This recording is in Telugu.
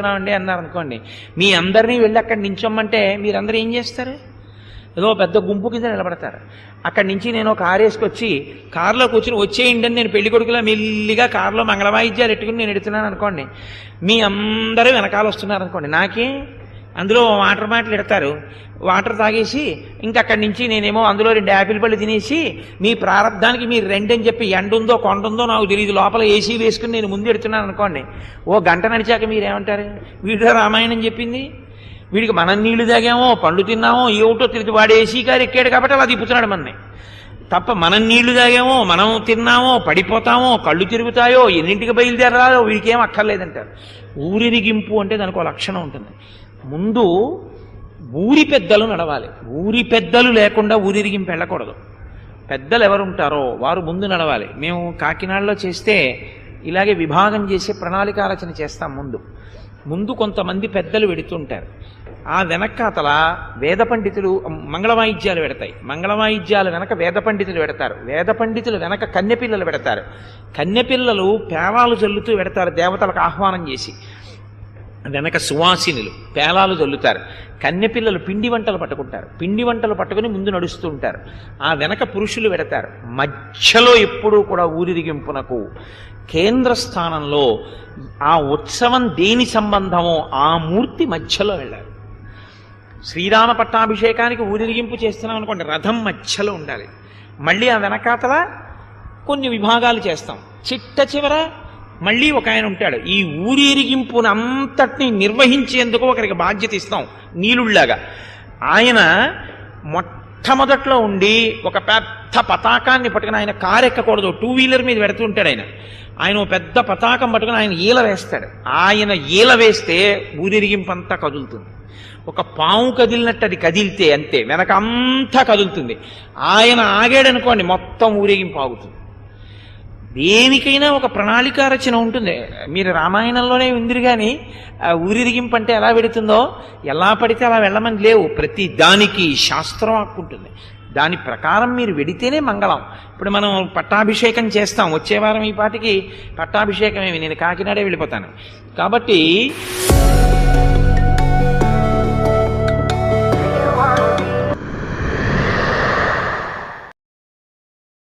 వెడుతున్నామండి అన్నారు అనుకోండి, మీ అందరినీ వెళ్ళి అక్కడ నించొమ్మంటే మీరందరూ ఏం చేస్తారు? ఏదో పెద్ద గుంపు కింద నిలబడతారు. అక్కడి నుంచి నేను కారు వేసుకొచ్చి కారులో కూర్చుని వచ్చేయండి అని నేను పెళ్లి కొడుకులా మెల్లిగా కారులో మంగళవాయిద్యాలు ఎట్టుకుని నేను ఎడుతున్నాను అనుకోండి, మీ అందరూ వెనకాల వస్తున్నారు అనుకోండి, నాకే అందులో వాటర్ బాటిల్ ఎడతారు, వాటర్ తాగేసి ఇంకా అక్కడి నుంచి నేనేమో అందులో 2 యాపిల్ పళ్ళు తినేసి మీ ప్రారంధానికి మీరు రెండని చెప్పి ఎండ ఉందో కొండ ఉందో నాకు తెలియదు లోపల ఏసీ వేసుకుని నేను ముందు ఎడుతున్నాను అనుకోండి, ఓ గంట నడిచాక మీరేమంటారు? వీడిలో రామాయణం చెప్పింది, వీడికి మనం నీళ్లు తాగామో పండ్లు తిన్నామో ఏమిటో తెలియదు, వాడు ఏసీ కారు ఎక్కాడు కాబట్టి అలా తిప్పుతున్నాడు మనని తప్ప, మనం నీళ్లు తాగామో మనం తిన్నామో పడిపోతామో కళ్ళు తిరుగుతాయో ఎన్నింటికి బయలుదేరాలో వీడికి ఏం అక్కర్లేదంటారు. ఊరిరిగింపు అంటే దానికి ఒక లక్షణం ఉంటుంది. ముందు ఊరి పెద్దలు నడవాలి, ఊరి పెద్దలు లేకుండా ఊరిరిగింపు వెళ్ళకూడదు. పెద్దలు ఎవరుంటారో వారు ముందు నడవాలి. మేము కాకినాడలో చేస్తే ఇలాగే విభాగం చేసి ప్రణాళికారచన చేస్తాం. ముందు కొంతమంది పెద్దలు వెడుతుంటారు, ఆ వెనకాతల వేద పండితులు మంగళవాయిద్యాలు పెడతాయి, మంగళవాయిద్యాలు వెనక వేద పండితులు పెడతారు, వేద పండితులు వెనక కన్యపిల్లలు పెడతారు, కన్యపిల్లలు పేలాలు జల్లుతూ పెడతారు దేవతలకు ఆహ్వానం చేసి, వెనక సువాసినులు పేలాలు జల్లుతారు, కన్యపిల్లలు పిండి వంటలు పట్టుకుంటారు, పిండి వంటలు పట్టుకుని ముందు నడుస్తూ ఉంటారు, ఆ వెనక పురుషులు పెడతారు. మధ్యలో ఎప్పుడూ కూడా ఊరిరిగింపునకు కేంద్ర స్థానంలో ఆ ఉత్సవం దేని సంబంధమో ఆ మూర్తి మధ్యలో వెళ్ళాలి. శ్రీరామ పట్టాభిషేకానికి ఊరిరిగింపు చేస్తున్నాం అనుకోండి, రథం మధ్యలో ఉండాలి. మళ్ళీ ఆ వెనకాతల కొన్ని విభాగాలు చేస్తాం, చిట్ట చివర మళ్ళీ ఒక ఆయన ఉంటాడు. ఈ ఊరిరిగింపును అంతటినీ నిర్వహించేందుకు ఒకరికి బాధ్యత ఇస్తాం నీలుళ్లాగా. ఆయన మొట్టమొదట్లో ఉండి ఒక పెద్ద పతాకాన్ని పట్టుకుని, ఆయన కారు ఎక్కకూడదు, 2 వీలర్ మీద పెడుతుంటాడు ఆయన పెద్ద పతాకం పట్టుకుని ఆయన ఈల వేస్తాడు. ఆయన ఈల వేస్తే ఊరిరిగింపు అంతా కదులుతుంది. ఒక పాము కదిలినట్టు అది కదిలితే అంతే, వెనక అంతా కదులుతుంది. ఆయన ఆగాడనుకోండి మొత్తం ఊరేగింపు ఆగుతుంది. దేనికైనా ఒక ప్రణాళిక రచన ఉంటుంది. మీరు రామాయణంలోనే ఉందిరు కానీ ఊరిరిగింపు అంటే ఎలా పెడుతుందో, ఎలా పడితే అలా వెళ్ళమని లేవు. ప్రతి దానికి శాస్త్రం హక్కుంటుంది. దాని ప్రకారం మీరు వెడితేనే మంగళం. ఇప్పుడు మనం పట్టాభిషేకం చేస్తాం, వచ్చే వారం ఈ పాటికి పట్టాభిషేకం ఏమి, నేను కాకినాడే వెళ్ళిపోతాను కాబట్టి